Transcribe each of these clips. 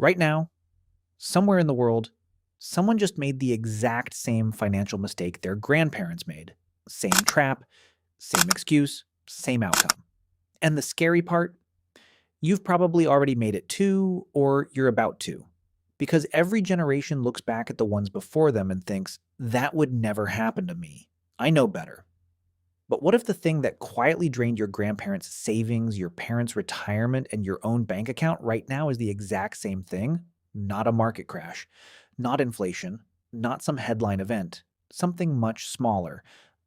Right now, somewhere in the world, someone just made the exact same financial mistake their grandparents made. Same trap, same excuse, same outcome. And the scary part, you've probably already made it too, or you're about to. Because every generation looks back at the ones before them and thinks, that would never happen to me. I know better. But what if the thing that quietly drained your grandparents' savings, your parents' retirement, and your own bank account right now is the exact same thing? Not a market crash, not inflation, not some headline event, something much smaller,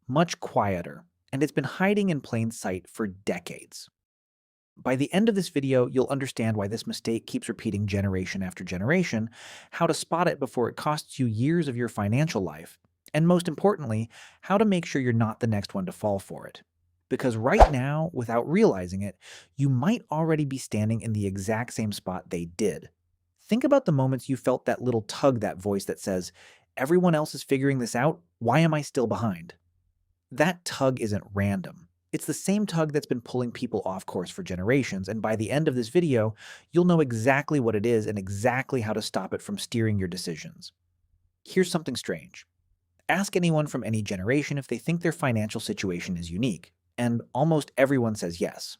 much quieter, and it's been hiding in plain sight for decades. By the end of this video, you'll understand why this mistake keeps repeating generation after generation, how to spot it before it costs you years of your financial life, and most importantly, how to make sure you're not the next one to fall for it. Because right now, without realizing it, you might already be standing in the exact same spot they did. Think about the moments you felt that little tug, that voice that says, everyone else is figuring this out, why am I still behind? That tug isn't random. It's the same tug that's been pulling people off course for generations, and by the end of this video, you'll know exactly what it is and exactly how to stop it from steering your decisions. Here's something strange. Ask anyone from any generation if they think their financial situation is unique, and almost everyone says yes.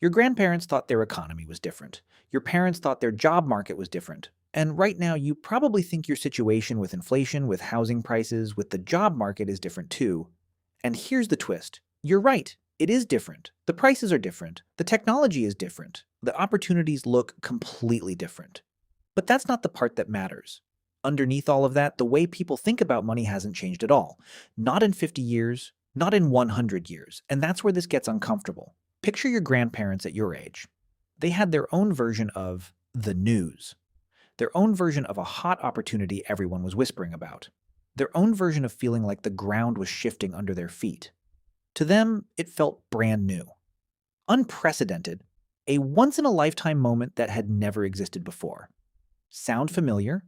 Your grandparents thought their economy was different. Your parents thought their job market was different. And right now, you probably think your situation with inflation, with housing prices, with the job market is different too. And here's the twist. You're right. It is different. The prices are different. The technology is different. The opportunities look completely different. But that's not the part that matters. Underneath all of that, the way people think about money hasn't changed at all. Not in 50 years, not in 100 years. And that's where this gets uncomfortable. Picture your grandparents at your age. They had their own version of the news, their own version of a hot opportunity everyone was whispering about, their own version of feeling like the ground was shifting under their feet. To them, it felt brand new, unprecedented, a once-in-a-lifetime moment that had never existed before. Sound familiar?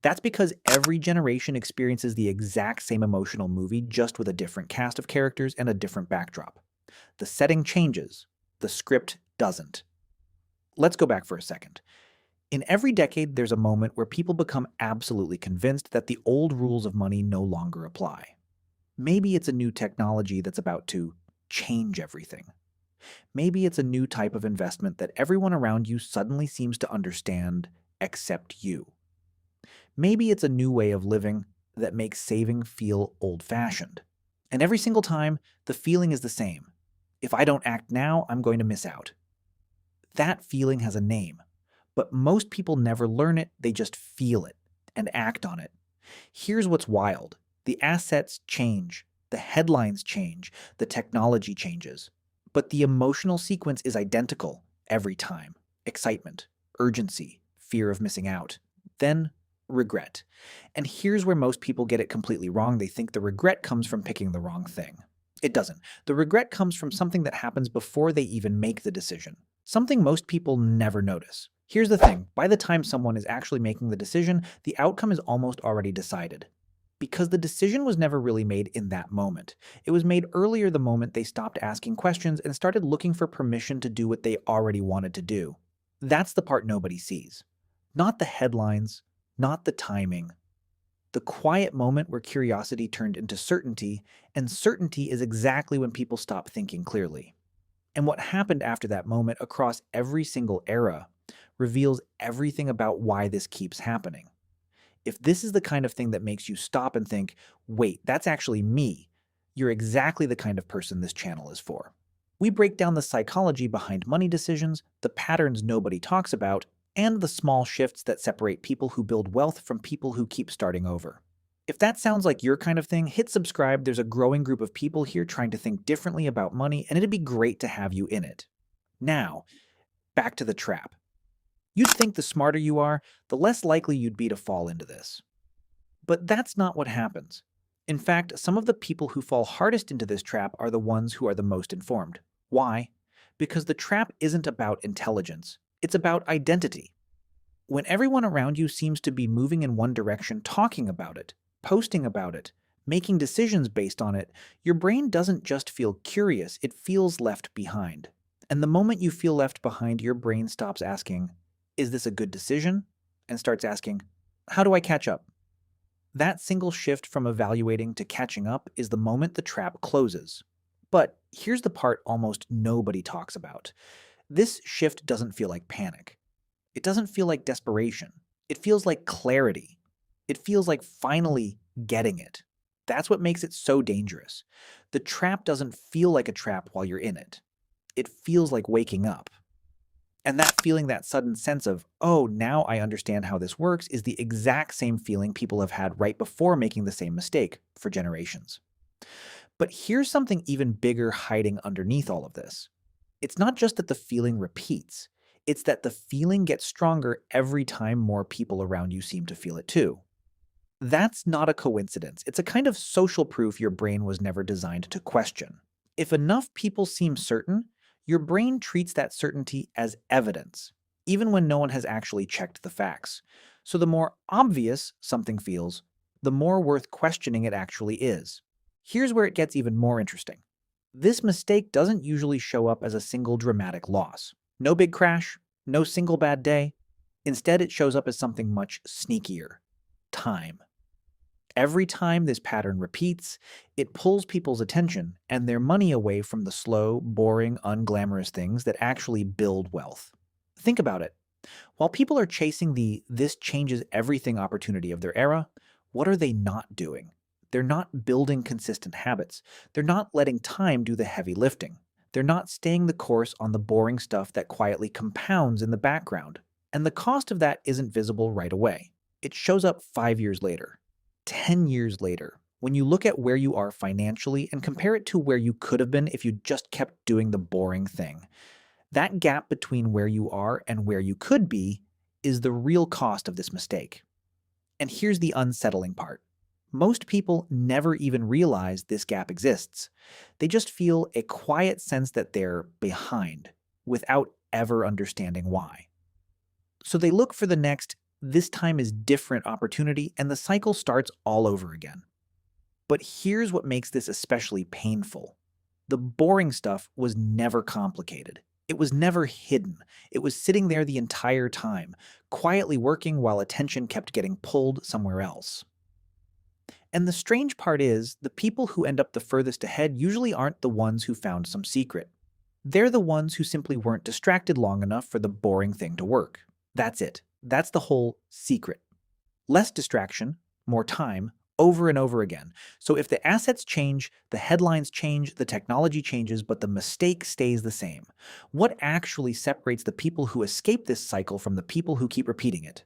That's because every generation experiences the exact same emotional movie, just with a different cast of characters and a different backdrop. The setting changes, the script doesn't. Let's go back for a second. In every decade, there's a moment where people become absolutely convinced that the old rules of money no longer apply. Maybe it's a new technology that's about to change everything. Maybe it's a new type of investment that everyone around you suddenly seems to understand except you. Maybe it's a new way of living that makes saving feel old-fashioned. And every single time, the feeling is the same. If I don't act now, I'm going to miss out. That feeling has a name, but most people never learn it, they just feel it and act on it. Here's what's wild. The assets change, the headlines change, the technology changes, but the emotional sequence is identical every time. Excitement, urgency, fear of missing out, then regret. And here's where most people get it completely wrong. They think the regret comes from picking the wrong thing. It doesn't. The regret comes from something that happens before they even make the decision, something most people never notice. Here's the thing. By the time someone is actually making the decision, the outcome is almost already decided. Because the decision was never really made in that moment. It was made earlier, the moment they stopped asking questions and started looking for permission to do what they already wanted to do. That's the part nobody sees. Not the headlines, not the timing. The quiet moment where curiosity turned into certainty, and certainty is exactly when people stop thinking clearly. And what happened after that moment across every single era reveals everything about why this keeps happening. If this is the kind of thing that makes you stop and think, wait, that's actually me, you're exactly the kind of person this channel is for. We break down the psychology behind money decisions, the patterns nobody talks about, and the small shifts that separate people who build wealth from people who keep starting over. If that sounds like your kind of thing, hit subscribe. There's a growing group of people here trying to think differently about money, and it'd be great to have you in it. Now, back to the trap. You'd think the smarter you are, the less likely you'd be to fall into this. But that's not what happens. In fact, some of the people who fall hardest into this trap are the ones who are the most informed. Why? Because the trap isn't about intelligence. It's about identity. When everyone around you seems to be moving in one direction, talking about it, posting about it, making decisions based on it, your brain doesn't just feel curious, it feels left behind. And the moment you feel left behind, your brain stops asking, is this a good decision? And starts asking, how do I catch up? That single shift from evaluating to catching up is the moment the trap closes. But here's the part almost nobody talks about. This shift doesn't feel like panic. It doesn't feel like desperation. It feels like clarity. It feels like finally getting it. That's what makes it so dangerous. The trap doesn't feel like a trap while you're in it. It feels like waking up. And that feeling, that sudden sense of, oh, now I understand how this works, is the exact same feeling people have had right before making the same mistake for generations. But here's something even bigger hiding underneath all of this. It's not just that the feeling repeats, it's that the feeling gets stronger every time more people around you seem to feel it too. That's not a coincidence. It's a kind of social proof your brain was never designed to question. If enough people seem certain, your brain treats that certainty as evidence, even when no one has actually checked the facts. So the more obvious something feels, the more worth questioning it actually is. Here's where it gets even more interesting. This mistake doesn't usually show up as a single dramatic loss. No big crash, no single bad day. Instead, it shows up as something much sneakier: time. Every time this pattern repeats, it pulls people's attention and their money away from the slow, boring, unglamorous things that actually build wealth. Think about it. While people are chasing the "this changes everything" opportunity of their era, what are they not doing? They're not building consistent habits. They're not letting time do the heavy lifting. They're not staying the course on the boring stuff that quietly compounds in the background. And the cost of that isn't visible right away. It shows up 5 years later, 10 years later, when you look at where you are financially and compare it to where you could have been if you just kept doing the boring thing. That gap between where you are and where you could be is the real cost of this mistake. And here's the unsettling part. Most people never even realize this gap exists. They just feel a quiet sense that they're behind, without ever understanding why. So they look for the next "this time is different" opportunity, and the cycle starts all over again. But here's what makes this especially painful. The boring stuff was never complicated. It was never hidden. It was sitting there the entire time, quietly working while attention kept getting pulled somewhere else. And the strange part is, the people who end up the furthest ahead usually aren't the ones who found some secret. They're the ones who simply weren't distracted long enough for the boring thing to work. That's it. That's the whole secret. Less distraction, more time, over and over again. So if the assets change, the headlines change, the technology changes, but the mistake stays the same. What actually separates the people who escape this cycle from the people who keep repeating it?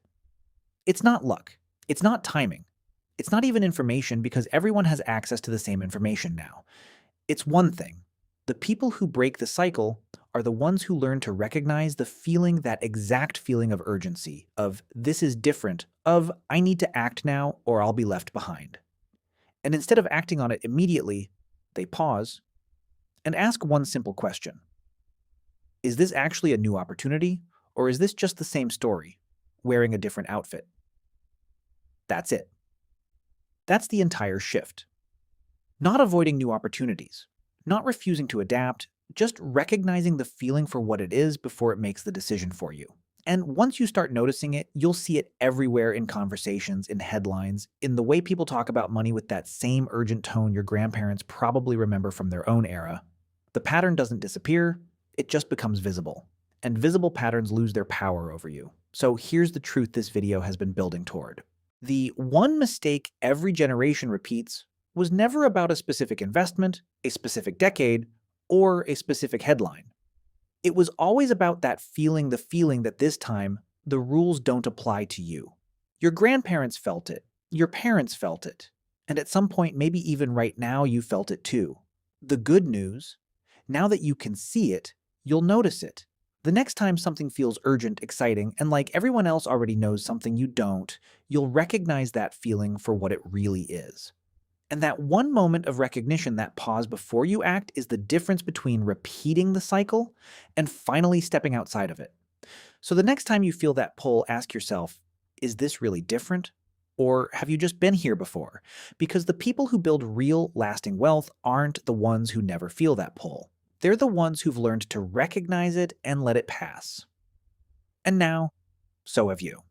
It's not luck. It's not timing. It's not even information, because everyone has access to the same information now. It's one thing. The people who break the cycle are the ones who learn to recognize the feeling, that exact feeling of urgency, of "this is different," of "I need to act now or I'll be left behind." And instead of acting on it immediately, they pause and ask one simple question. Is this actually a new opportunity, or is this just the same story, wearing a different outfit? That's it. That's the entire shift. Not avoiding new opportunities, not refusing to adapt, just recognizing the feeling for what it is before it makes the decision for you. And once you start noticing it, you'll see it everywhere, in conversations, in headlines, in the way people talk about money with that same urgent tone your grandparents probably remember from their own era. The pattern doesn't disappear, it just becomes visible. And visible patterns lose their power over you. So here's the truth this video has been building toward. The one mistake every generation repeats was never about a specific investment, a specific decade, or a specific headline. It was always about that feeling, the feeling that this time, the rules don't apply to you. Your grandparents felt it, your parents felt it, and at some point, maybe even right now, you felt it too. The good news: now that you can see it, you'll notice it. The next time something feels urgent, exciting, and like everyone else already knows something you don't, you'll recognize that feeling for what it really is. And that one moment of recognition, that pause before you act, is the difference between repeating the cycle and finally stepping outside of it. So the next time you feel that pull, ask yourself, is this really different? Or have you just been here before? Because the people who build real, lasting wealth aren't the ones who never feel that pull. They're the ones who've learned to recognize it and let it pass. And now, So have you.